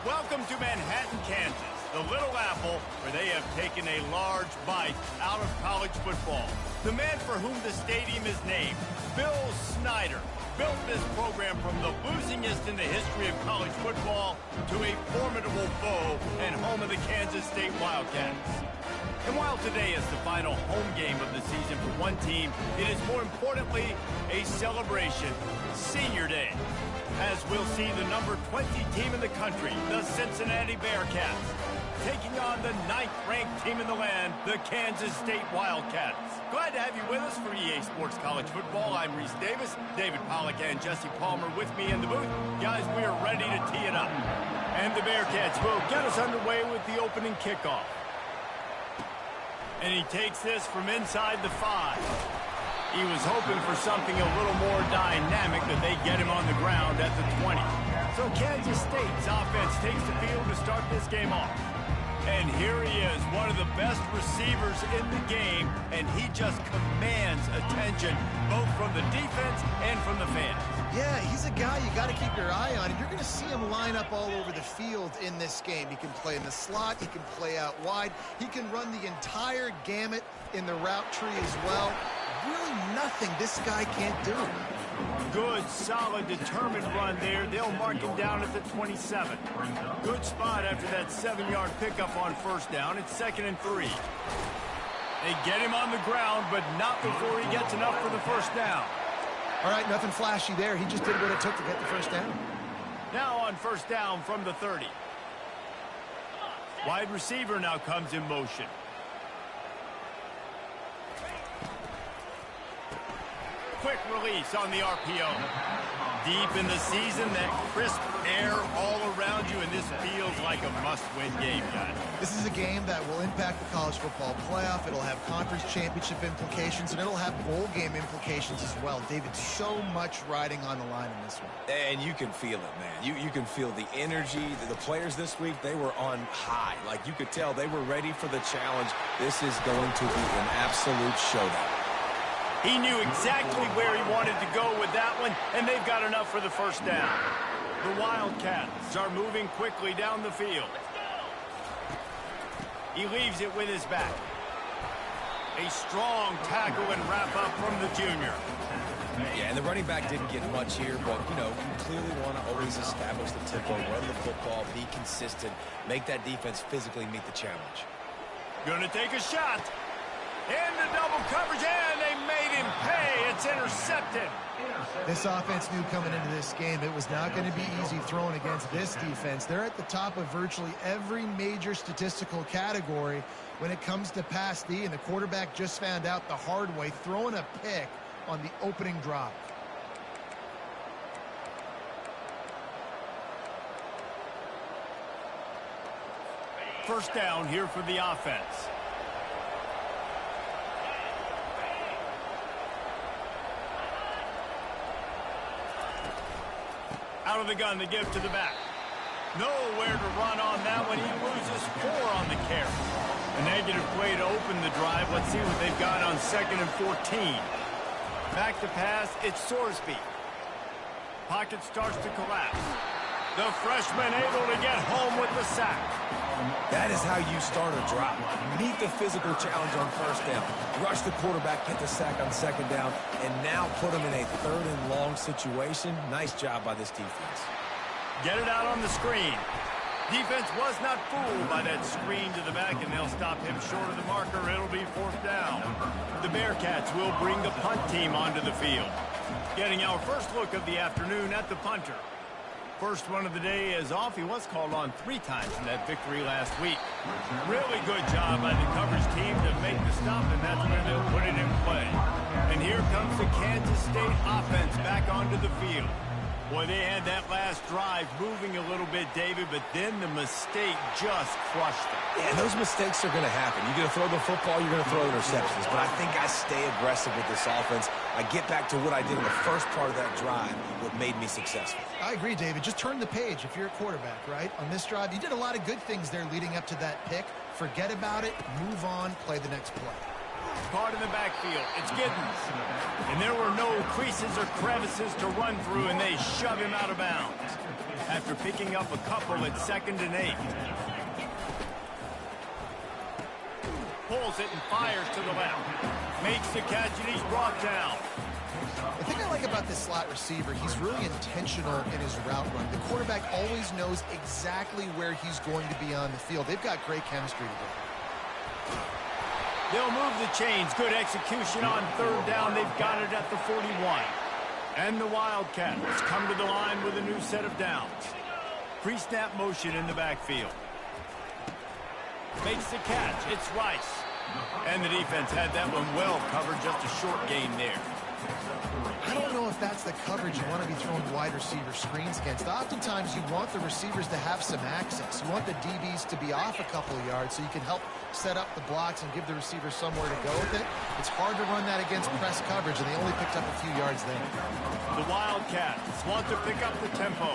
Welcome to Manhattan, Kansas, the Little Apple, where they have taken a large bite out of college football. The man for whom the stadium is named, Bill Snyder, built this program from the losingest in the history of college football to a formidable foe and home of the Kansas State Wildcats. And while today is the final home game of the season for one team, it is more importantly a celebration, Senior Day, as we'll see the number 20 team in the country, the Cincinnati Bearcats, taking on the 9th-ranked team in the land, the Kansas State Wildcats. Glad to have you with us for EA Sports College Football. I'm Reese Davis, David Pollack and Jesse Palmer with me in the booth. Guys, we are ready to tee it up. And the Bearcats will get us underway with the opening kickoff. And he takes this from inside the 5. He was hoping for something a little more dynamic, that they get him on the ground at the 20. So Kansas State's offense takes the field to start this game off. And here he is, one of the best receivers in the game, and he just commands attention, both from the defense and from the fans. Yeah, he's a guy you got to keep your eye on, and you're going to see him line up all over the field in this game. He can play in the slot, he can play out wide, he can run the entire gamut in the route tree as well. Really nothing this guy can't do. Good, solid, determined run there. They'll mark him down at the 27. Good spot after that 7-yard pickup on first down. It's 2nd and 3. They get him on the ground, but not before he gets enough for the first down. All right, nothing flashy there. He just did what it took to get the first down. Now on first down from the 30. Wide receiver now comes in motion. Quick release on the RPO. Deep in the season, that crisp air all around you, and this feels like a must-win game, guys. This is a game that will impact the college football playoff. It'll have conference championship implications, and it'll have bowl game implications as well. David, so much riding on the line in this one. And you can feel it, man. You can feel the energy. The players this week, they were on high. Like, you could tell they were ready for the challenge. This is going to be an absolute showdown. He knew exactly where he wanted to go with that one, and they've got enough for the first down. The Wildcats are moving quickly down the field. He leaves it with his back. A strong tackle and wrap up from the junior. Yeah, and the running back didn't get much here, but, you know, you clearly want to always establish the tempo, run the football, be consistent, make that defense physically meet the challenge. Gonna take a shot. Into double coverage, and they made him pay. It's intercepted. This offense knew coming into this game it was not going to be easy throwing against this defense. They're at the top of virtually every major statistical category when it comes to pass D, and the quarterback just found out the hard way, throwing a pick on the opening drive. First down here for the offense. Out of the gun to give to the back. Nowhere to run on that one. He loses 4 on the carry. A negative play to open the drive. Let's see what they've got on 2nd and 14. Back to pass. It's Sorsby. Pocket starts to collapse. The freshman able to get home with the sack. That is how you start a drive. Meet the physical challenge on first down. Rush the quarterback, get the sack on 2nd down, and now put him in a 3rd and long situation. Nice job by this defense. Get it out on the screen. Defense was not fooled by that screen to the back, and they'll stop him short of the marker. It'll be 4th down. The Bearcats will bring the punt team onto the field. Getting our first look of the afternoon at the punter. First one of the day is off. He was called on 3 times in that victory last week. Really good job by the coverage team to make the stop, and that's where they'll put it in play. And here comes the Kansas State offense back onto the field. Boy, they had that last drive moving a little bit, David, but then the mistake just crushed them. Yeah, those mistakes are going to happen. You're going to throw the football, you're going to throw interceptions. But I think I stay aggressive with this offense. I get back to what I did in the first part of that drive, what made me successful. I agree, David. Just turn the page if you're a quarterback, right? On this drive, you did a lot of good things there leading up to that pick. Forget about it, move on, play the next play. Caught in the backfield. It's Giddens. And there were no creases or crevices to run through, and they shove him out of bounds. After picking up a couple at 2nd and 8. Pulls it and fires to the left. Makes the catch, and he's brought down. The thing I like about this slot receiver, he's really intentional in his route run. The quarterback always knows exactly where he's going to be on the field. They've got great chemistry together. They'll move the chains. Good execution on 3rd down. They've got it at the 41. And the Wildcats come to the line with a new set of downs. Pre-snap motion in the backfield. Makes the catch. It's Rice. And the defense had that one well covered. Just a short gain there. I don't know if that's the coverage you want to be throwing wide receiver screens against. Oftentimes, you want the receivers to have some access. You want the DBs to be off a couple of yards so you can help set up the blocks and give the receiver somewhere to go with it. It's hard to run that against press coverage, and they only picked up a few yards there. The Wildcats want to pick up the tempo.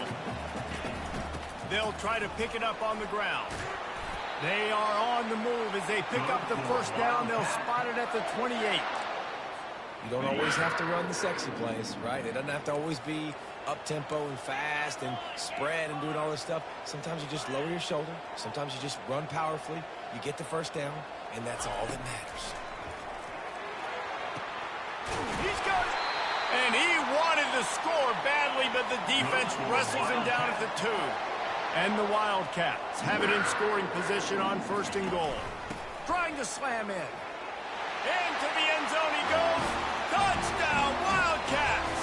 They'll try to pick it up on the ground. They are on the move as they pick up the 1st down. They'll spot it at the 28. You don't always have to run the sexy plays, right? It doesn't have to always be up-tempo and fast and spread and doing all this stuff. Sometimes you just lower your shoulder. Sometimes you just run powerfully. You get the 1st down, and that's all that matters. He's got it. And he wanted to score badly, but the defense wrestles him down at the 2. And the Wildcats have it in scoring position on 1st and goal. Trying to slam in. Into the end zone he goes. Touchdown, Wildcats!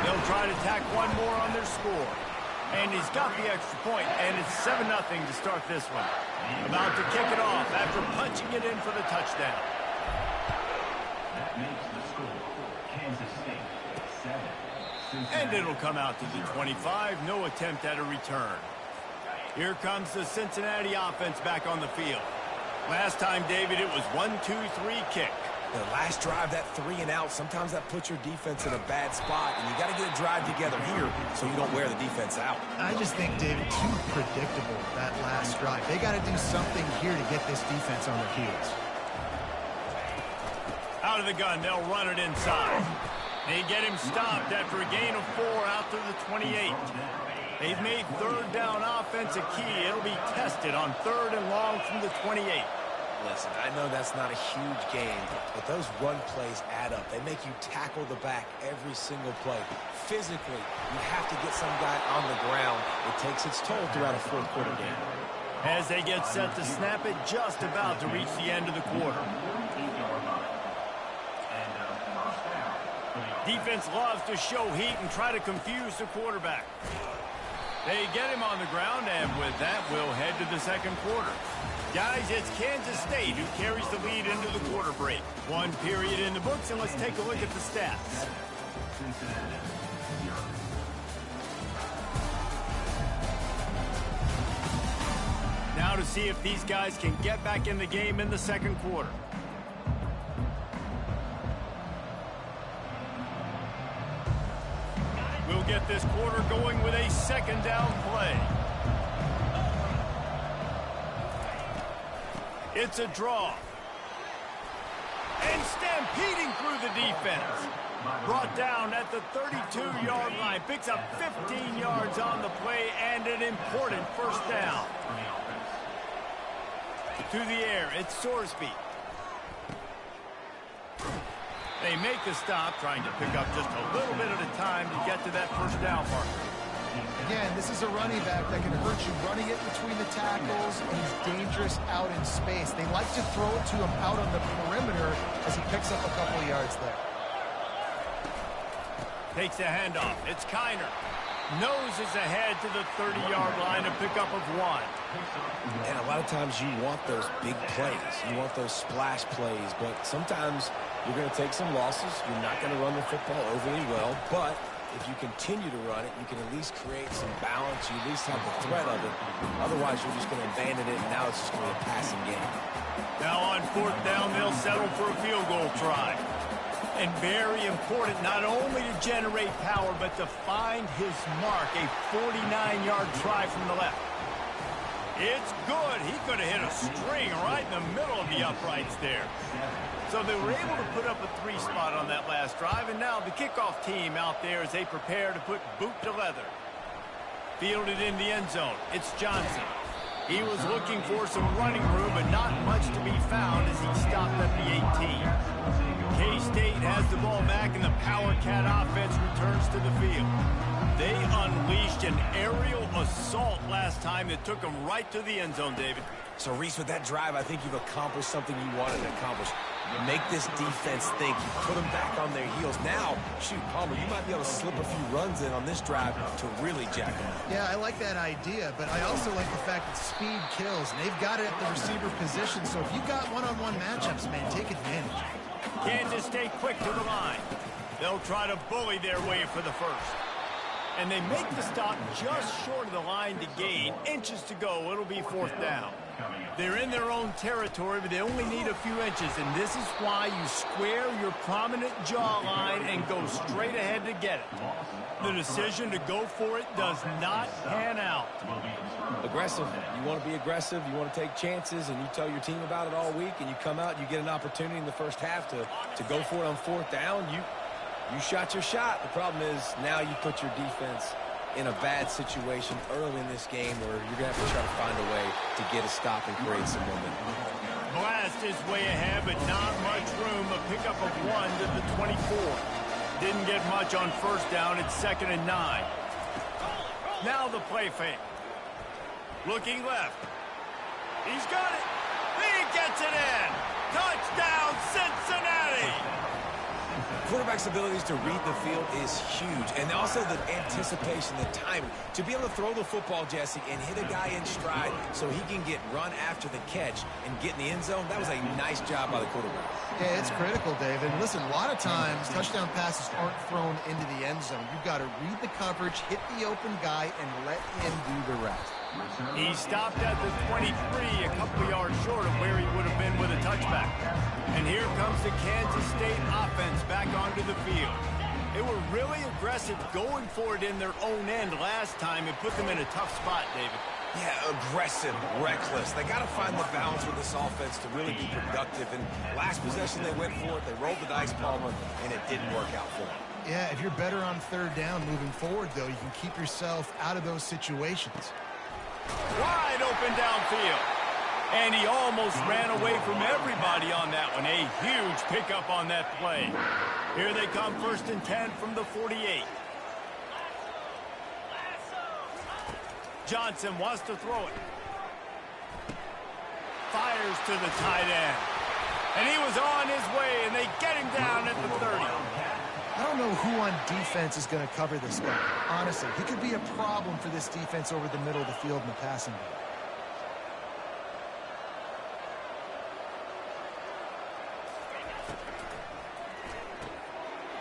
They'll try to tack one more on their score. And he's got the extra point, and it's 7-0 to start this one. About to kick it off after punching it in for the touchdown. That makes the score Kansas State 7. And it'll come out to the 25. No attempt at a return. Here comes the Cincinnati offense back on the field. Last time, David, it was 1-2-3 kick. The last drive, that 3 and out, sometimes that puts your defense in a bad spot, and you got to get a drive together here so you don't wear the defense out. I just think, David, too predictable, that last drive. They got to do something here to get this defense on their heels. Out of the gun, they'll run it inside. They get him stopped after a gain of 4 out to the 28. They've made 3rd down offense a key. It'll be tested on 3rd and long from the 28. Listen, I know that's not a huge game, but those run plays add up. They make you tackle the back every single play. Physically, you have to get some guy on the ground. It takes its toll throughout a 4th quarter game. As they get set to snap it, just about to reach the end of the quarter. Defense loves to show heat and try to confuse the quarterback. They get him on the ground, and with that, we'll head to the 2nd quarter. Guys, it's Kansas State who carries the lead into the quarter break. 1 period in the books, and let's take a look at the stats. Now to see if these guys can get back in the game in the 2nd quarter. We'll get this quarter going with a 2nd down play. It's a draw. And stampeding through the defense. Brought down at the 32-yard line. Picks up 15 yards on the play and an important 1st down. To the air, it's Sorsby. They make the stop, trying to pick up just a little bit at a time to get to that 1st down marker. Again, this is a running back that can hurt you running it between the tackles, and he's dangerous out in space. They like to throw it to him out on the perimeter as he picks up a couple of yards there. Takes a handoff. It's Kiner. Noses ahead to the 30-yard line, a pickup of 1. And a lot of times you want those big plays. You want those splash plays, but sometimes you're going to take some losses. You're not going to run the football overly well, but if you continue to run it, you can at least create some balance. You at least have the threat of it. Otherwise, you're just going to abandon it, and now it's just going to be a passing game. Now on 4th down, they'll settle for a field goal try. And very important, not only to generate power, but to find his mark, a 49-yard try from the left. It's good. He could have hit a string right in the middle of the uprights there. So they were able to put up a 3 spot on that last drive, and now the kickoff team out there as they prepare to put boot to leather. Fielded in the end zone. It's Johnson. He was looking for some running room, but not much to be found as he stopped at the 18. K-State has the ball back, and the Power Cat offense returns to the field. They unleashed an aerial assault last time that took them right to the end zone, David. So, Reese, with that drive, I think you've accomplished something you wanted to accomplish. You make this defense think. You put them back on their heels. Now, shoot, Palmer, you might be able to slip a few runs in on this drive to really jack them up. Yeah, I like that idea, but I also like the fact that speed kills, and they've got it at the receiver position, so if you've got one-on-one matchups, man, take advantage. Kansas State quick to the line. They'll try to bully their way for the first. And they make the stop just short of the line to gain. Inches to go. It'll be 4th down. They're in their own territory, but they only need a few inches, and this is why you square your prominent jawline and go straight ahead to get it. The decision to go for it does not pan out. Aggressive. You want to be aggressive. You want to take chances, and you tell your team about it all week, and you come out and you get an opportunity in the first half to go for it on 4th down. You shot your shot. The problem is now you put your defense in a bad situation early in this game where you're going to have to try to find a way to get a stop and create some momentum. Blast is way ahead, but not much room. A pickup of 1 to the 24. Didn't get much on 1st down. It's 2nd and 9. Now the play fake. Looking left. He's got it. He gets it in. Touchdown, Cincinnati. Quarterback's abilities to read the field is huge, and also the anticipation, the timing. To be able to throw the football, Jesse, and hit a guy in stride so he can get run after the catch and get in the end zone, that was a nice job by the quarterback. Yeah, it's critical, David. Listen, a lot of times touchdown passes aren't thrown into the end zone. You've got to read the coverage, hit the open guy, and let him do the rest. He stopped at the 23, a couple yards short of where he would have been with a touchback. And here comes the Kansas State offense back onto the field. They were really aggressive going for it in their own end last time and put them in a tough spot, David. Yeah, aggressive, reckless. They got to find the balance with this offense to really be productive. And last possession, they went for it. They rolled the dice, Palmer, and it didn't work out for them. Yeah, if you're better on 3rd down moving forward, though, you can keep yourself out of those situations. Wide open downfield. And he almost ran away from everybody on that one. A huge pickup on that play. Here they come, 1st and 10 from the 48. Johnson wants to throw it. Fires to the tight end. And he was on his way, and they get him down at the 30. I don't know who on defense is going to cover this guy. Honestly, he could be a problem for this defense over the middle of the field in the passing game.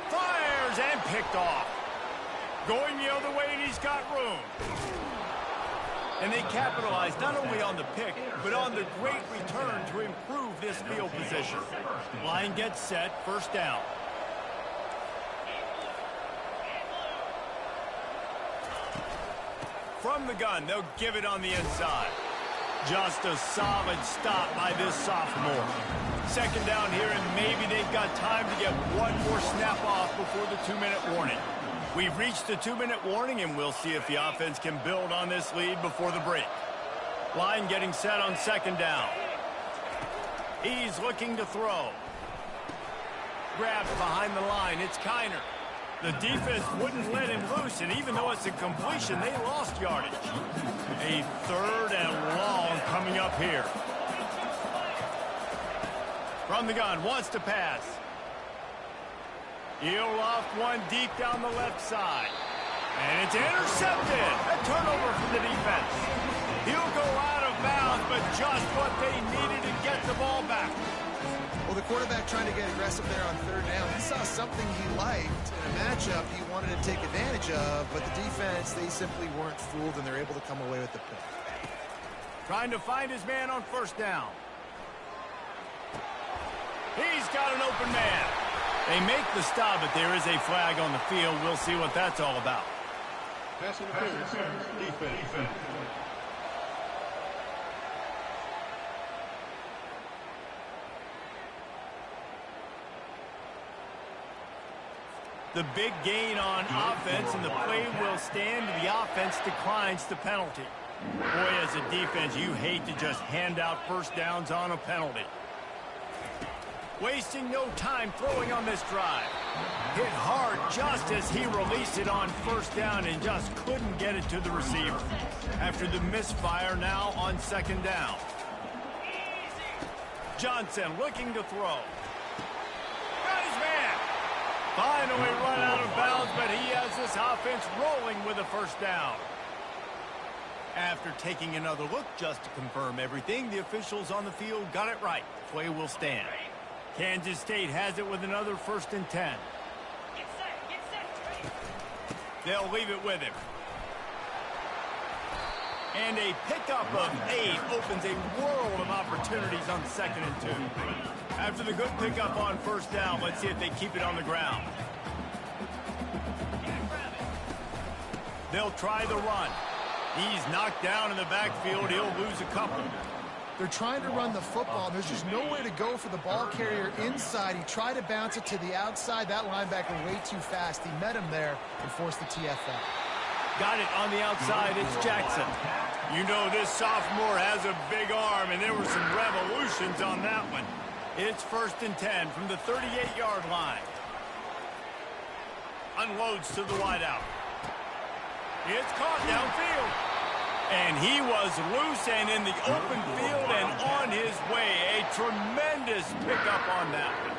Fires and picked off. Going the other way, and he's got room. And they capitalized not only on the pick, but on the great return to improve this field position. Line gets set, 1st down. From the gun, they'll give it on the inside. Just a solid stop by this sophomore. 2nd down here, and maybe they've got time to get one more snap off before the 2-minute warning. We've reached the 2-minute warning, and we'll see if the offense can build on this lead before the break. Line getting set on 2nd down. He's looking to throw. Grabbed behind the line. It's Kiner. The defense wouldn't let him loose, and even though it's a completion, they lost yardage. A 3rd and long coming up here. From the gun, wants to pass. He'll loft one deep down the left side. And it's intercepted. A turnover from the defense. He'll go out of bounds, but just what they needed to get the ball back. Well, the quarterback trying to get aggressive there on 3rd down. He saw something he liked in a matchup he wanted to take advantage of, but the defense, they simply weren't fooled, and they're able to come away with the pick. Trying to find his man on 1st down. He's got an open man. They make the stop, but there is a flag on the field. We'll see what that's all about. Pass interference. Defense. The big gain on offense, and the play will stand. The offense declines the penalty. Boy, as a defense, you hate to just hand out first downs on a penalty. Wasting no time throwing on this drive. Hit hard just as he released it on first down and just couldn't get it to the receiver. After the misfire, now on second down. Johnson looking to throw. Got his man. Finally run out of bounds, but he has this offense rolling with a first down. After taking another look just to confirm everything, the officials on the field got it right. Play will stand. Kansas State has it with another 1st and 10. They'll leave it with him. And a pickup of 8 opens a world of opportunities on 2nd and 2. After the good pickup on first down, let's see if they keep it on the ground. They'll try the run. He's knocked down in the backfield. He'll lose a couple. They're trying to run the football, and there's just nowhere to go for the ball carrier inside. He tried to bounce it to the outside. That linebacker way too fast. He met him there and forced the TFL. Got it on the outside. It's Jackson. You know this sophomore has a big arm, and there were some revolutions on that one. It's 1st and 10 from the 38-yard line. Unloads to the wideout. It's caught downfield. And he was loose and in the open field and on his way. A tremendous pickup on that one.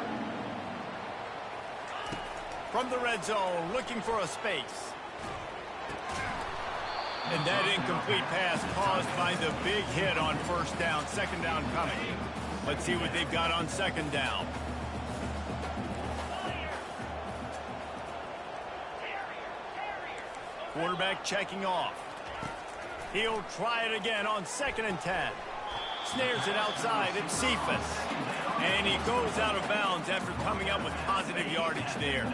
From the red zone, looking for a space. And that incomplete pass caused by the big hit on first down. 2nd down coming. Let's see what they've got on 2nd down. Quarterback checking off. He'll try it again on 2nd and 10. Snares it outside. It's Cephas. And he goes out of bounds after coming up with positive yardage there.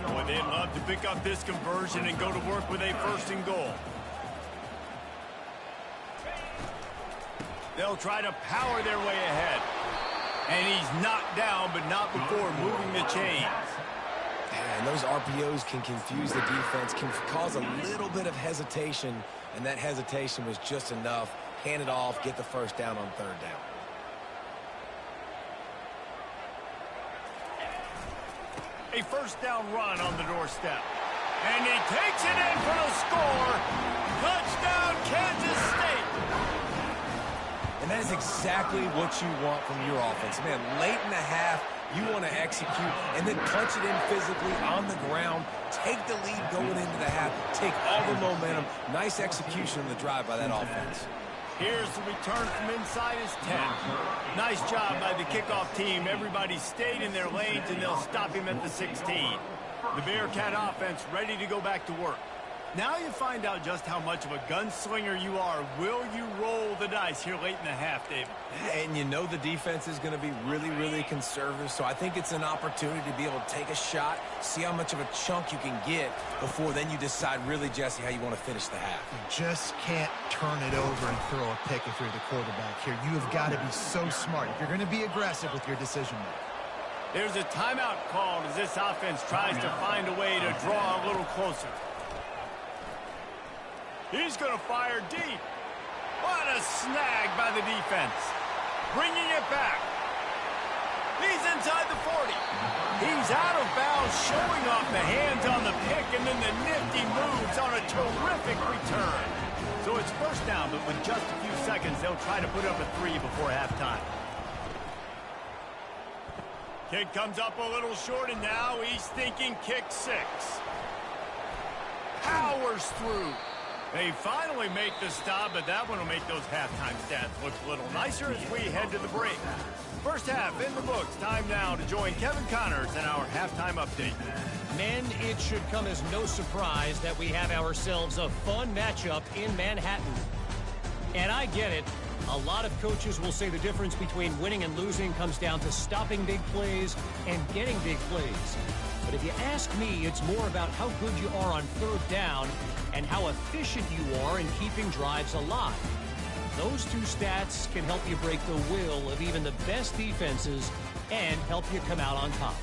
Boy, they'd love to pick up this conversion and go to work with a 1st and goal. They'll try to power their way ahead. And he's knocked down, but not before moving the chains. And those RPOs can confuse the defense, can cause a little bit of hesitation, and that hesitation was just enough. Hand it off, get the first down on 3rd down. A first down run on the doorstep. And he takes it in for the score. Touchdown, Kansas State. And that is exactly what you want from your offense. Man, late in the half, you want to execute and then punch it in physically on the ground. Take the lead going into the half. Take all the momentum. Nice execution on the drive by that offense. Here's the return from inside his 10. Nice job by the kickoff team. Everybody stayed in their lanes, and they'll stop him at the 16. The Bearcat offense ready to go back to work. Now you find out just how much of a gunslinger you are. Will you roll the dice here late in the half, David? And you know the defense is going to be really, really conservative, so I think it's an opportunity to be able to take a shot, see how much of a chunk you can get before then you decide really, Jesse, how you want to finish the half. You just can't turn it over and throw a pick if you're the quarterback here. You have got to be so smart if you're going to be aggressive with your decision making. There's a timeout called as this offense tries to find a way to draw a little closer. He's going to fire deep. What a snag by the defense. Bringing it back. He's inside the 40. He's out of bounds, showing off the hands on the pick, and then the nifty moves on a terrific return. So it's first down, but with just a few seconds, they'll try to put up a 3 before halftime. Kick comes up a little short, and now he's thinking kick 6. Powers through. They finally make the stop, but that one will make those halftime stats look a little nicer as we head to the break. First half in the books. Time now to join Kevin Connors in our halftime update. Men, it should come as no surprise that we have ourselves a fun matchup in Manhattan. And I get it. A lot of coaches will say the difference between winning and losing comes down to stopping big plays and getting big plays. But if you ask me, it's more about how good you are on 3rd down and how efficient you are in keeping drives alive. Those two stats can help you break the will of even the best defenses and help you come out on top.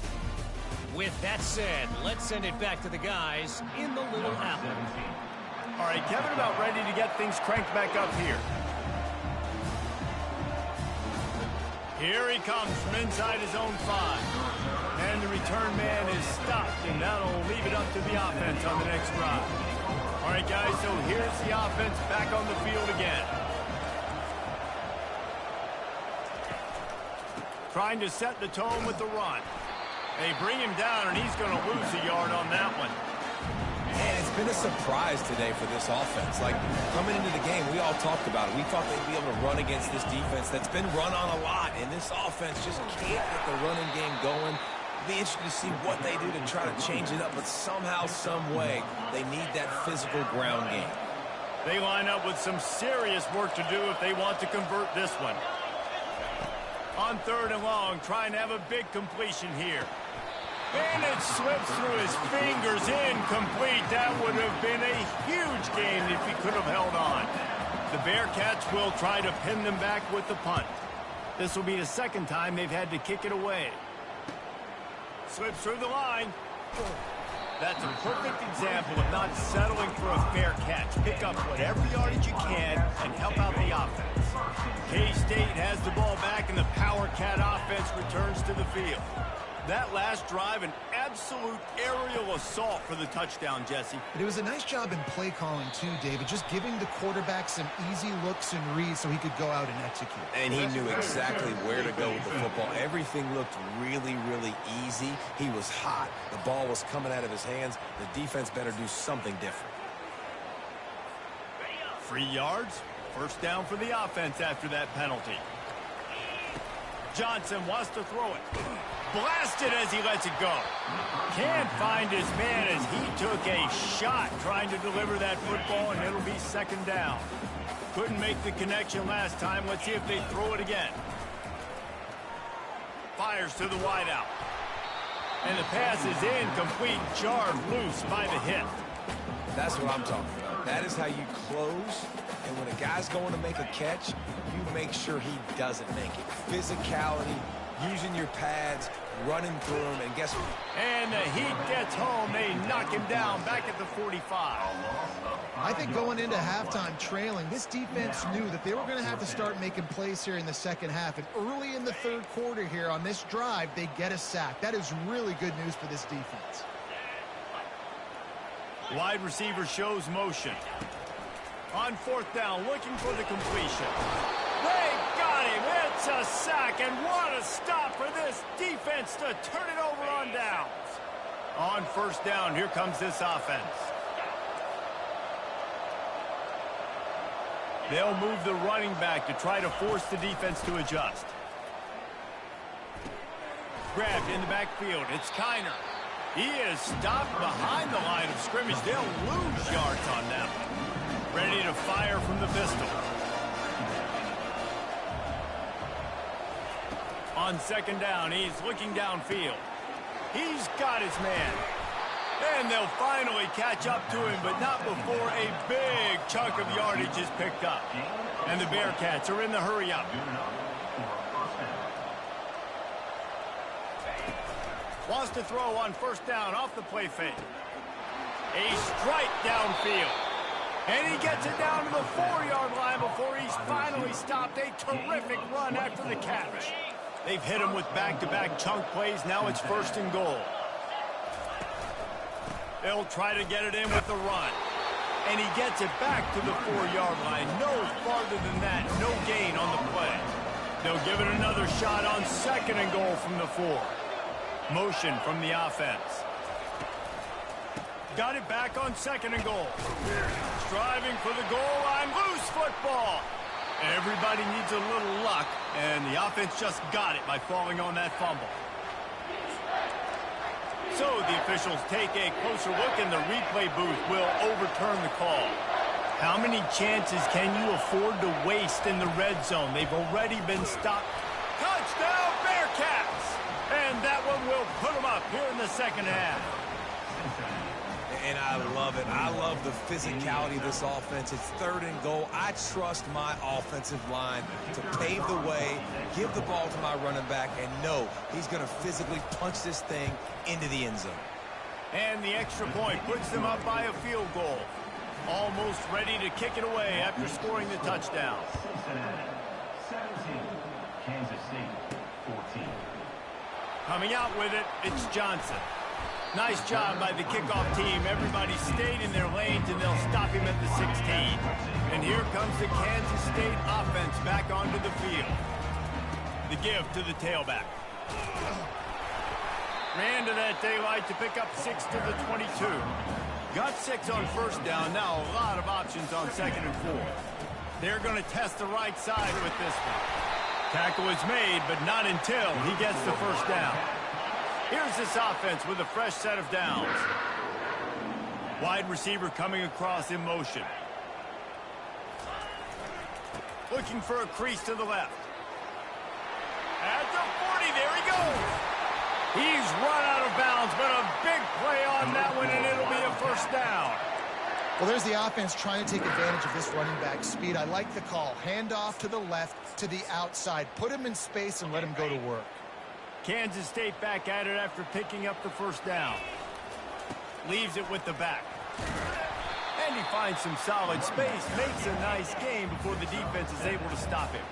With that said, let's send it back to the guys in the Little Apple. All right, Kevin about ready to get things cranked back up here. Here he comes from inside his own 5. And the return man is stopped, and that'll leave it up to the offense on the next drive. All right, guys, so here's the offense back on the field again. Trying to set the tone with the run. They bring him down, and he's going to lose a yard on that one. And it's been a surprise today for this offense. Like, coming into the game, we all talked about it. We thought they'd be able to run against this defense that's been run on a lot, and this offense just can't get the running game going. It'll be interesting to see what they do to try to change it up, but somehow, some way, they need that physical ground game. They line up with some serious work to do if they want to convert this one. On 3rd and long, trying to have a big completion here. And it slips through his fingers, incomplete. That would have been a huge gain if he could have held on. The Bearcats will try to pin them back with the punt. This will be the second time they've had to kick it away. Slips through the line. That's a perfect example of not settling for a fair catch. Pick up whatever yardage you can and help out the offense. K-State has the ball back, and the Power Cat offense returns to the field. That last drive, an absolute aerial assault for the touchdown, Jesse. But it was a nice job in play calling, too, David, just giving the quarterback some easy looks and reads so he could go out and execute. And he knew exactly where to go with the football. Everything looked really, really easy. He was hot. The ball was coming out of his hands. The defense better do something different. 3 yards. First down for the offense after that penalty. Johnson wants to throw it. Blasted as he lets it go. Can't find his man as he took a shot trying to deliver that football, and it'll be 2nd down. Couldn't make the connection last time. Let's see if they throw it again. Fires to the wideout. And the pass is incomplete, jarred loose by the hit. That's what I'm talking about. That is how you close. And when a guy's going to make a catch, you make sure he doesn't make it. Physicality, using your pads, running through him, and guess what? And the Heat gets home. They knock him down back at the 45. I think going into halftime trailing, this defense knew that they were going to have to start making plays here in the second half. And early in the 3rd quarter here on this drive, they get a sack. That is really good news for this defense. Wide receiver shows motion. On 4th down, looking for the completion. They got him. It's a sack, and what a stop for this defense to turn it over on downs. On 1st down, here comes this offense. They'll move the running back to try to force the defense to adjust. Grabbed in the backfield. It's Kiner. He is stopped behind the line of scrimmage. They'll lose yards on that one. Ready to fire from the pistol. On 2nd down, he's looking downfield. He's got his man. And they'll finally catch up to him, but not before a big chunk of yardage is picked up. And the Bearcats are in the hurry-up. Wants to throw on 1st down off the play fake. A strike downfield. And he gets it down to the 4-yard line before he's finally stopped. A terrific run after the catch. They've hit him with back-to-back chunk plays. Now it's 1st and goal. They'll try to get it in with the run. And he gets it back to the 4-yard line. No farther than that. No gain on the play. They'll give it another shot on 2nd and goal from the 4. Motion from the offense. Got it back on 2nd and goal. Striving for the goal line. Loose football. Everybody needs a little luck, and the offense just got it by falling on that fumble. So the officials take a closer look, and the replay booth will overturn the call. How many chances can you afford to waste in the red zone? They've already been stopped. Touchdown, Bearcats! And that one will put them up here in the second half. And I love it. I love the physicality of this offense. It's 3rd and goal. I trust my offensive line to pave the way, give the ball to my running back, and know he's going to physically punch this thing into the end zone. And the extra point puts them up by a field goal. Almost ready to kick it away after scoring the touchdown. Cincinnati, 17. Kansas State, 14. Coming out with it, it's Johnson. Nice job by the kickoff team. Everybody stayed in their lanes, and they'll stop him at the 16. And here comes the Kansas State offense back onto the field. The give to the tailback. Ran to that daylight to pick up 6 to the 22. Got 6 on first down. Now a lot of options on 2nd and 4. They're going to test the right side with this one. Tackle is made, but not until he gets the first down. Here's this offense with a fresh set of downs. Wide receiver coming across in motion. Looking for a crease to the left. At the 40, there he goes. He's run out of bounds, but a big play on that one, and it'll be a first down. Well, there's the offense trying to take advantage of this running back speed. I like the call. Hand off to the left, to the outside. Put him in space and let him go to work. Kansas State back at it after picking up the first down. Leaves it with the back. And he finds some solid space. Makes a nice game before the defense is able to stop him.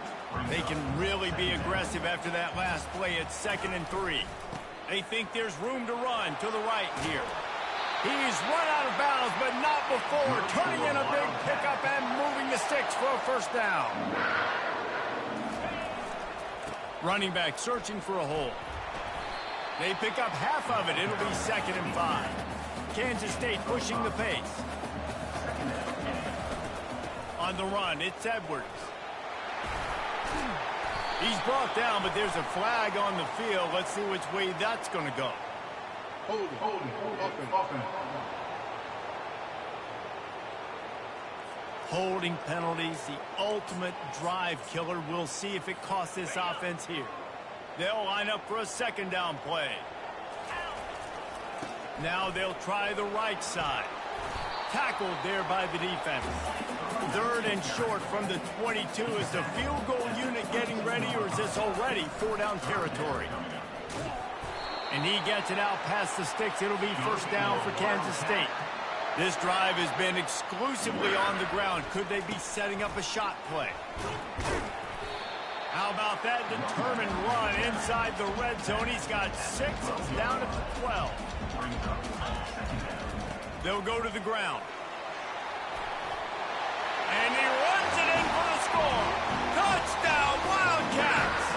They can really be aggressive after that last play at 2nd and 3. They think there's room to run to the right here. He's run out of bounds, but not before turning in a big pickup and moving the sticks for a first down. Running back searching for a hole. They pick up half of it. It'll be 2nd and 5. Kansas State pushing the pace. On the run, it's Edwards. He's brought down, but there's a flag on the field. Let's see which way that's going to go. Holding penalties, the ultimate drive killer. We'll see if it costs this offense here. They'll line up for a 2nd down play. Now they'll try the right side. Tackled there by the defense. 3rd and short from the 22. Is the field goal unit getting ready, or is this already 4-down territory? And he gets it out past the sticks. It'll be first down for Kansas State. This drive has been exclusively on the ground. Could they be setting up a shot play? How about that determined run inside the red zone? He's got 6. It's down at the 12. They'll go to the ground. And he runs it in for the score. Touchdown, Wildcats!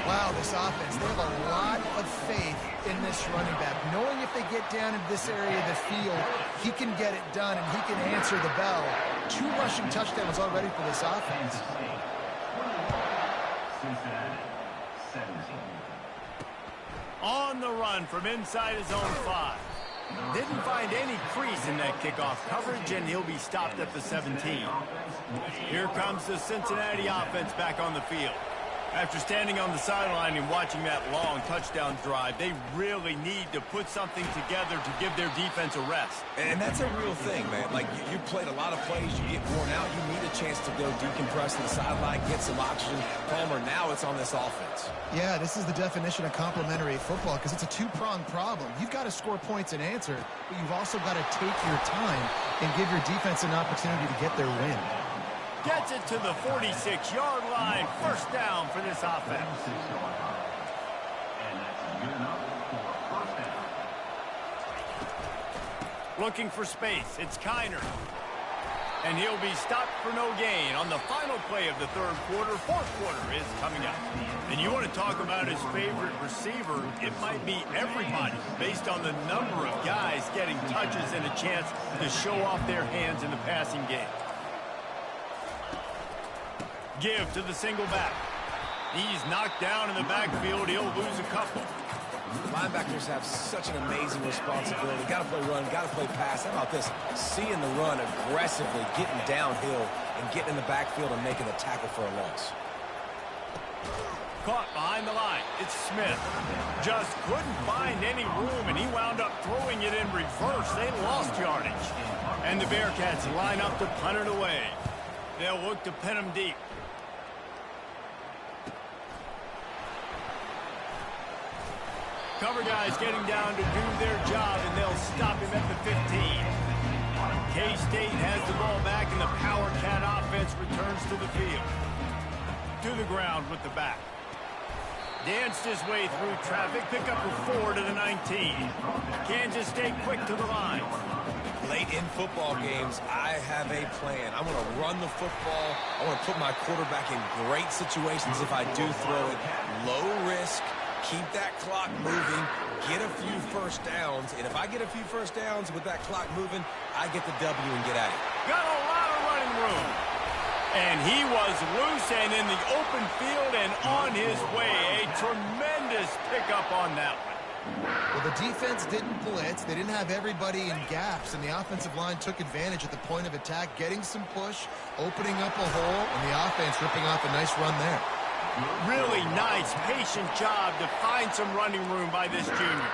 Wow, this offense, they have a lot of faith in this running back. Knowing if they get down into this area of the field, he can get it done and he can answer the bell. 2 rushing touchdowns already for this offense. Cincinnati, 17. On the run from inside his own 5. Didn't find any crease in that kickoff coverage, and he'll be stopped at the 17. Here comes the Cincinnati offense back on the field. After standing on the sideline and watching that long touchdown drive, they really need to put something together to give their defense a rest. And that's a real thing, man. Like, you played a lot of plays, you get worn out, you need a chance to go decompress on the sideline, get some oxygen. Palmer, now it's on this offense. Yeah, this is the definition of complementary football because it's a 2-pronged problem. You've got to score points and answer, but you've also got to take your time and give your defense an opportunity to get their win. Gets it to the 46-yard line. First down for this offense. And that's good enough for a first down. Looking for space. It's Kiner. And he'll be stopped for no gain on the final play of the 3rd quarter. 4th quarter is coming up. And you want to talk about his favorite receiver, it might be everybody based on the number of guys getting touches and a chance to show off their hands in the passing game. Give to the single back. He's knocked down in the backfield. He'll lose a couple. Linebackers have such an amazing responsibility. Got to play run, got to play pass. How about this? Seeing the run aggressively, getting downhill, and getting in the backfield and making a tackle for a loss. caught behind the line. It's Smith. Just couldn't find any room, and he wound up throwing it in reverse. They lost yardage. And the Bearcats line up to punt it away. They'll look to pin him deep. Cover guys getting down to do their job, and they'll stop him at the 15. K-State has the ball back, and the Power Cat offense returns to the field. To the ground with the back. Danced his way through traffic. Pick up a 4 to the 19. Kansas State quick to the line. Late in football games, I have a plan. I want to run the football. I want to put my quarterback in great situations if I do throw it. Low risk. Keep that clock moving, get a few first downs, and if I get a few first downs with that clock moving, I get the W and get at it. Got a lot of running room. And he was loose and in the open field and on his way. A tremendous pickup on that one. Well, the defense didn't blitz. They didn't have everybody in gaps, and the offensive line took advantage at the point of attack, getting some push, opening up a hole, and the offense ripping off a nice run there. Really nice, patient job to find some running room by this junior.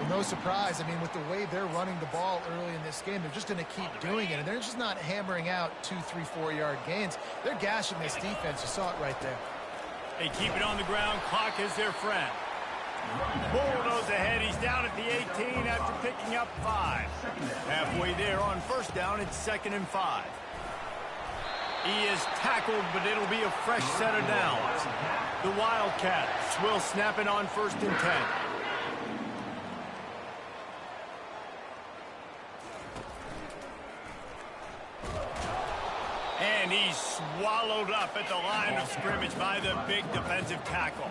Well, no surprise. I mean, with the way they're running the ball early in this game, they're just going to keep doing it. And they're just not hammering out 2, 3, 4-yard gains. They're gashing this defense. You saw it right there. They keep it on the ground. Clock is their friend. Bulldoze ahead. He's down at the 18 after picking up 5. Halfway there on first down, it's 2nd and 5. He is tackled, but it'll be a fresh set of downs. The Wildcats will snap it on 1st and 10. And he's swallowed up at the line of scrimmage by the big defensive tackle.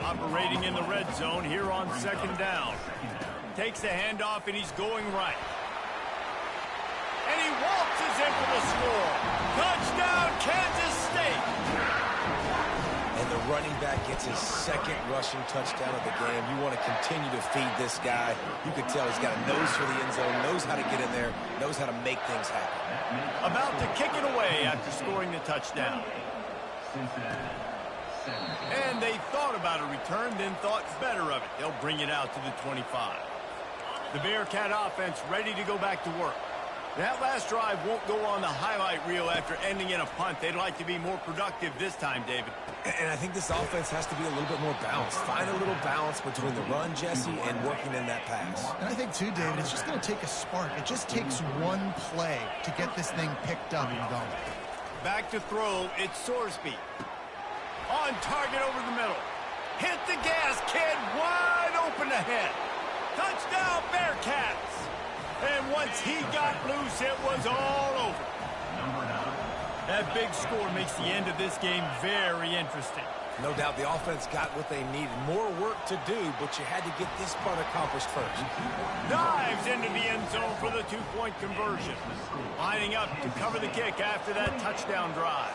Operating in the red zone here on 2nd down. Takes the handoff, and he's going right. And he waltzes in for the score. Touchdown, Kansas State. And the running back gets his 2nd rushing touchdown of the game. You want to continue to feed this guy. You can tell he's got a nose for the end zone, knows how to get in there, knows how to make things happen. About to kick it away after scoring the touchdown. And they thought about a return, then thought better of it. They'll bring it out to the 25. The Bearcat offense ready to go back to work. That last drive won't go on the highlight reel after ending in a punt. They'd like to be more productive this time, David. And I think this offense has to be a little bit more balanced. Find a little balance between the run, Jesse, and working in that pass. And I think, too, David, it's just going to take a spark. It just takes one play to get this thing picked up and going. Back to throw, it's Sorsby. On target over the middle. Hit the gas, kid. Wide open ahead. Touchdown, Bearcats. And once he got loose, it was all over. That big score makes the end of this game very interesting. No doubt the offense got what they needed. More work to do, but you had to get this part accomplished first. Dives into the end zone for the 2-point conversion. Lining up to cover the kick after that touchdown drive.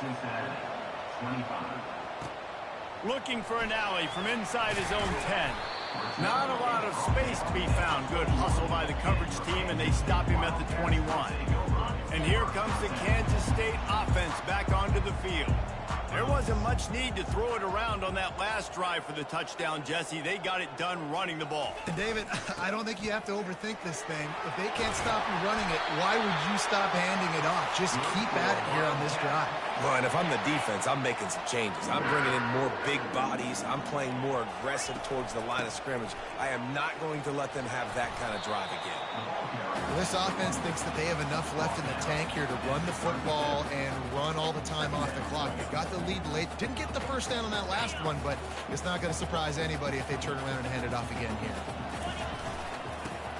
Looking for an alley from inside his own 10. Not a lot of space to be found. Good hustle by the coverage team, and they stop him at the 21. And here comes the Kansas State offense back onto the field. There wasn't much need to throw it around on that last drive for the touchdown, Jesse. They got it done running the ball. And David, I don't think you have to overthink this thing. If they can't stop you running it, why would you stop handing it off? Just keep at it here on this drive. Well, and if I'm the defense, I'm making some changes. I'm bringing in more big bodies. I'm playing more aggressive towards the line of scrimmage. I am not going to let them have that kind of drive again. This offense thinks that they have enough left in the tank here to run the football and run all the time off the clock. They got the lead late. Didn't get the first down on that last one, but it's not going to surprise anybody if they turn around and hand it off again here.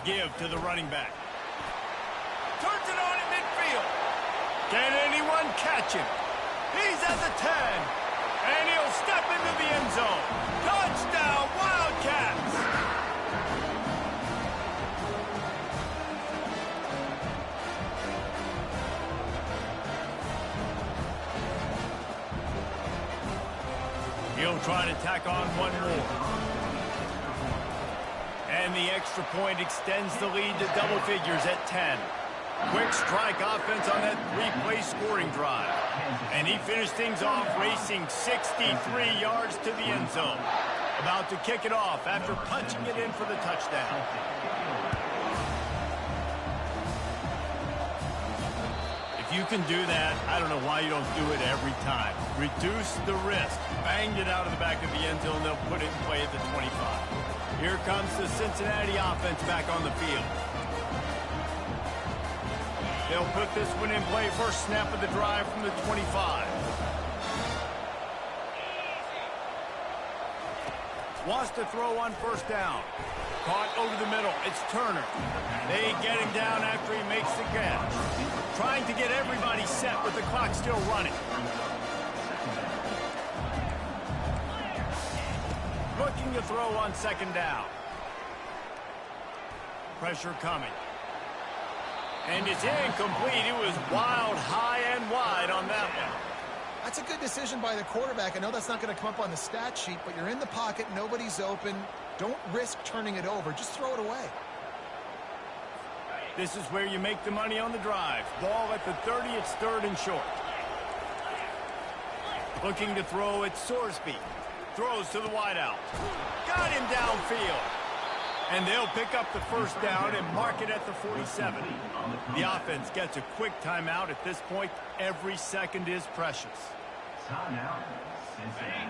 Give to the running back. Turns it on at midfield. Can anyone catch him? He's at the 10. And he'll step into the end zone. Touchdown, Wildcats! He'll try to tack on one more. And the extra point extends the lead to double figures at 10. Quick strike offense on that three-play scoring drive. And he finished things off racing 63 yards to the end zone. About to kick it off after punching it in for the touchdown. If you can do that, I don't know why you don't do it every time. Reduce the risk. Banged it out of the back of the end zone. They'll put it in play at the 25. Here comes the Cincinnati offense back on the field. They'll put this one in play. First snap of the drive from the 25. Wants to throw on first down. Caught over the middle. It's Turner. They get him down after he makes the catch. Trying to get everybody set with the clock still running. Looking to throw on second down. Pressure coming. And it's incomplete. It was wild, high and wide on that one. That's a good decision by the quarterback. I know that's not going to come up on the stat sheet, but you're in the pocket. Nobody's open. Don't risk turning it over. Just throw it away. This is where you make the money on the drive. Ball at the 30. It's third and short. Looking to throw at Sorsby. Throws to the wideout. Got him downfield. And they'll pick up the first down and mark it at the 47. The offense gets a quick timeout. At this point, every second is precious.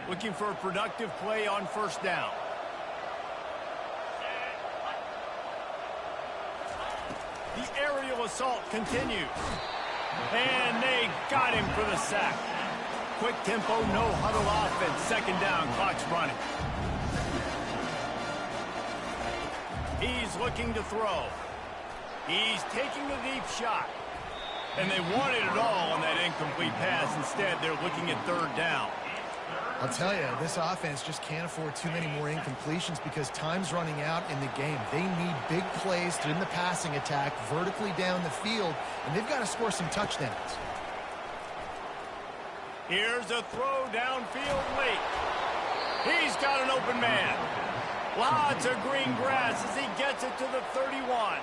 Looking for a productive play on first down. The aerial assault continues. And they got him for the sack. Quick tempo, no huddle offense. Second down, clock's running. He's looking to throw. He's taking the deep shot. And they wanted it all on that incomplete pass. Instead, they're looking at third down. I'll tell you, this offense just can't afford too many more incompletions because time's running out in the game. They need big plays in the passing attack, vertically down the field, and they've got to score some touchdowns. Here's a throw downfield late. He's got an open man. Lots of green grass as he gets it to the 31.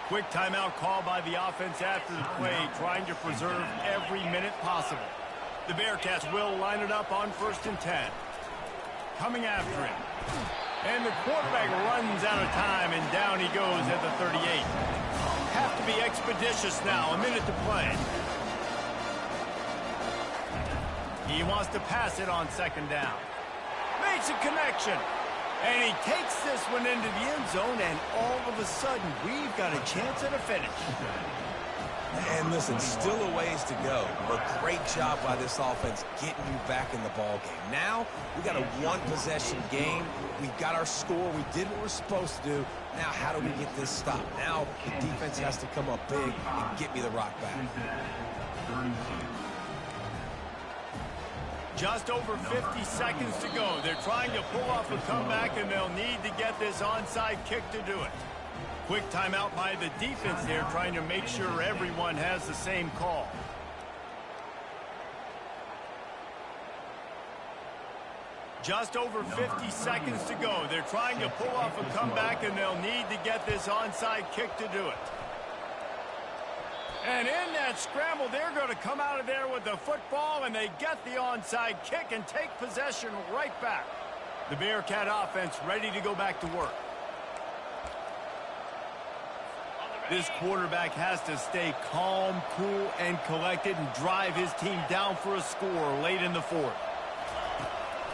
Quick timeout call by the offense after the play, trying to preserve every minute possible. The Bearcats will line it up on 1st and 10. Coming after him. And the quarterback runs out of time, and down he goes at the 38. Have to be expeditious now, a minute to play. He wants to pass it on second down. Makes a connection. And he takes this one into the end zone, and all of a sudden, we've got a chance at a finish. And listen, still a ways to go, but great job by this offense getting you back in the ball game. Now, we got a one-possession game. We've got our score. We did what we're supposed to do. Now, how do we get this stopped? Now, the defense has to come up big and get me the rock back. Just over 50 seconds to go. They're trying to pull off a comeback, and they'll need to get this onside kick to do it. Quick timeout by the defense there, trying to make sure everyone has the same call. Just over 50 seconds to go. They're trying to pull off a comeback, and they'll need to get this onside kick to do it. And in that scramble, they're going to come out of there with the football, and they get the onside kick and take possession right back. The Bearcat offense ready to go back to work. This quarterback has to stay calm, cool, and collected and drive his team down for a score late in the fourth.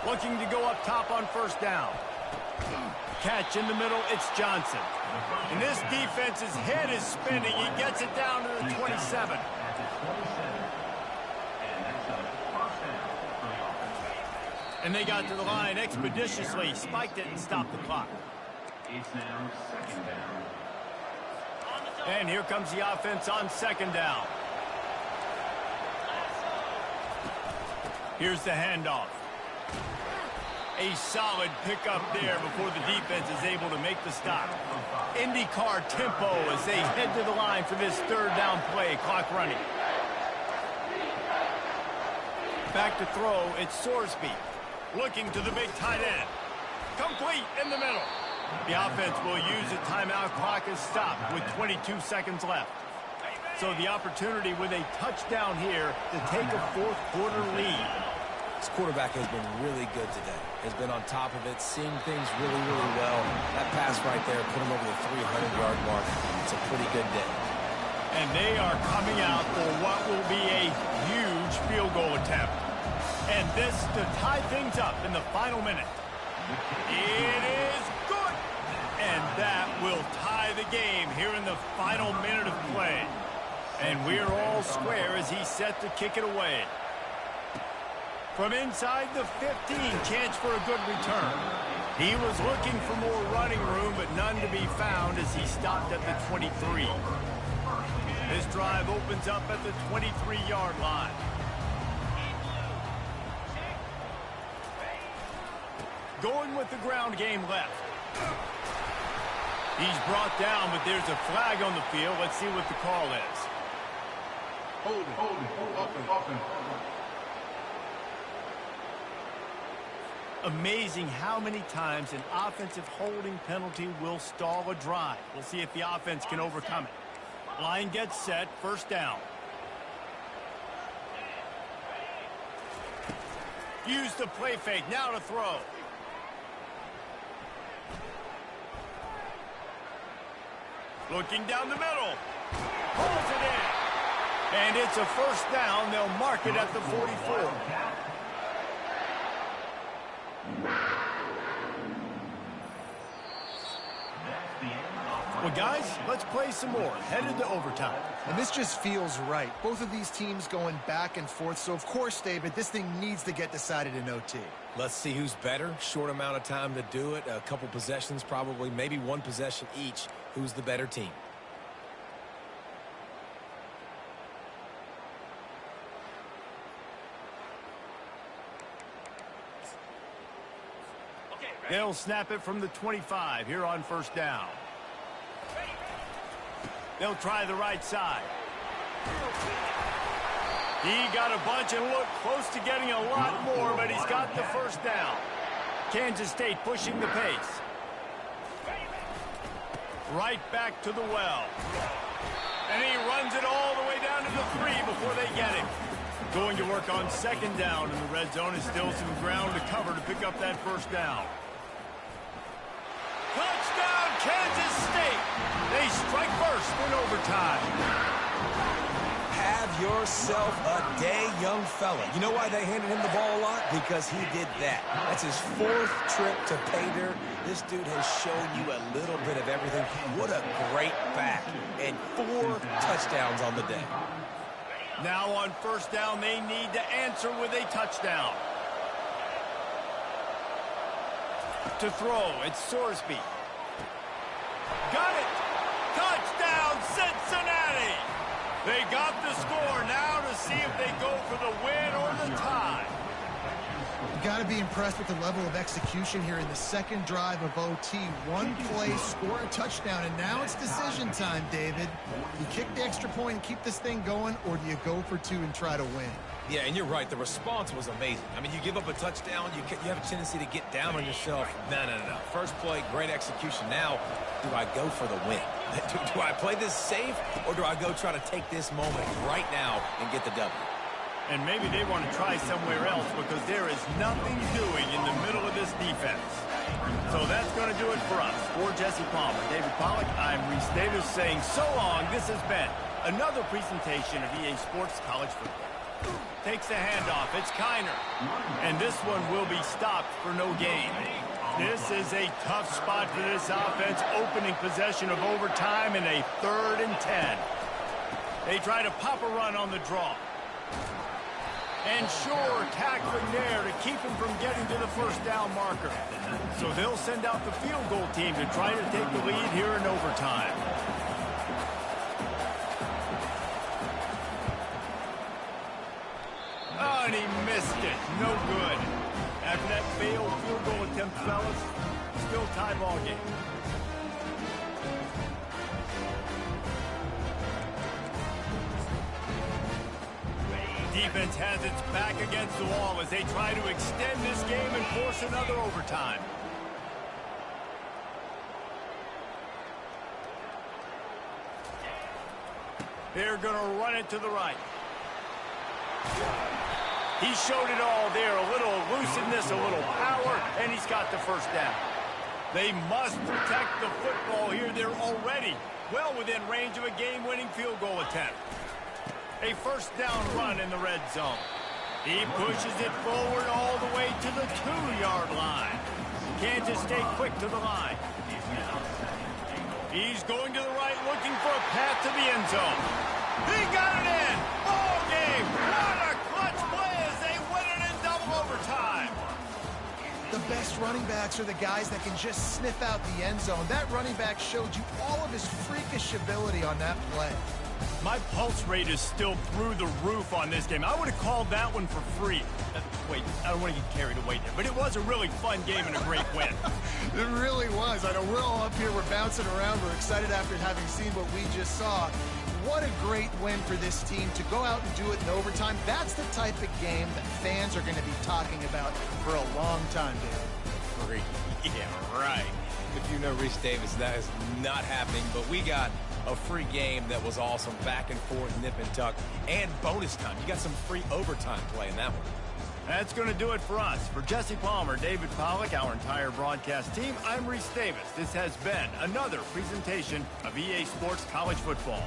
Looking to go up top on first down. Catch in the middle, it's Johnson. And this defense's head is spinning. He gets it down to the 27. And they got to the line expeditiously, spiked it and stopped the clock. It's now second down. And here comes the offense on second down. Here's the handoff. A solid pickup there before the defense is able to make the stop. IndyCar tempo as they head to the line for this third down play. Clock running. Back to throw, it's Sorsby. Looking to the big tight end. Complete in the middle. The offense will use a timeout. Clock is stopped with 22 seconds left. So the opportunity with a touchdown here to take a fourth-quarter lead. This quarterback has been really good today. Has been on top of it, seeing things really, really well. That pass right there put him over the 300-yard mark. It's a pretty good day. And they are coming out for what will be a huge field goal attempt. And this to tie things up in the final minute. It is good. And that will tie the game here in the final minute of play. And we're all square as he's set to kick it away. From inside the 15, chance for a good return. He was looking for more running room, but none to be found as he stopped at the 23. This drive opens up at the 23-yard line. Going with the ground game left. He's brought down, but there's a flag on the field. Let's see what the call is. Hold it. Amazing how many times an offensive holding penalty will stall a drive. We'll see if the offense can overcome it. Line gets set, first down. Use the play fake, now to throw. Looking down the middle. Holds it in. And it's a first down. They'll mark it at the 44. Well, guys, let's play some more. Headed to overtime. And this just feels right. Both of these teams going back and forth. So, of course, David, this thing needs to get decided in OT. Let's see who's better. Short amount of time to do it. A couple possessions probably, maybe one possession each. Who's the better team? They'll snap it from the 25 here on first down. They'll try the right side. He got a bunch and looked close to getting a lot more, but he's got the first down. Kansas State pushing the pace. Right back to the well. And he runs it all the way down to the 3 before they get him. Going to work on second down, and the red zone is still some ground to cover to pick up that first down. Touchdown, Kansas State. They strike first in overtime. Have yourself a day, young fella. You know why they handed him the ball a lot? Because he did that. That's his 4th trip to pay dirt. This dude has shown you a little bit of everything. What a great back. And 4 touchdowns on the day. Now on first down, they need to answer with a touchdown. To throw, it's Sorsby. Got it! Touchdown, Cincinnati! They got the score now to see if they go for the win or the tie. You got to be impressed with the level of execution here in the second drive of OT. One play, score a touchdown, and now it's decision time, David. You kick the extra point and keep this thing going, or do you go for 2 and try to win? Yeah, and you're right. The response was amazing. I mean, you give up a touchdown, you have a tendency to get down on yourself. No. First play, great execution. Now, do I go for the win? Do I play this safe, or do I go try to take this moment right now and get the W? And maybe they want to try somewhere else because there is nothing doing in the middle of this defense. So that's going to do it for us. For Jesse Palmer, David Pollack, I'm Reese Davis saying so long. This has been another presentation of EA Sports College Football. Takes the handoff. It's Kiner. And this one will be stopped for no gain. This is a tough spot for this offense. Opening possession of overtime in a 3rd and 10. They try to pop a run on the draw. And sure, tackling there to keep him from getting to the first down marker. So they'll send out the field goal team to try to take the lead here in overtime. Oh, and he missed it. No good. After that failed field goal attempt, fellas, still tie ball game. Defense has its back against the wall as they try to extend this game and force another overtime. They're going to run it to the right. He showed it all there. A little elusiveness, a little power, and he's got the first down. They must protect the football here. They're already well within range of a game-winning field goal attempt. A first down run in the red zone. He pushes it forward all the way to the 2-yard line. Kansas stay quick to the line. He's going to the right, looking for a path to the end zone. He got it in. Ball game. What a clutch play as they win it in double overtime. The best running backs are the guys that can just sniff out the end zone. That running back showed you all of his freakish ability on that play. My pulse rate is still through the roof on this game. I would have called that one for free. Wait, I don't want to get carried away there, but it was a really fun game and a great win. It really was. I know we're all up here, we're bouncing around, we're excited after having seen what we just saw. What a great win for this team to go out and do it in overtime. That's the type of game that fans are going to be talking about for a long time, Dave. Free. Yeah, right. If you know Reese Davis, that is not happening, but we got a free game that was awesome, back and forth, nip and tuck, and bonus time. You got some free overtime play in that one. That's going to do it for us. For Jesse Palmer, David Pollack, our entire broadcast team, I'm Reese Davis. This has been another presentation of EA Sports College Football.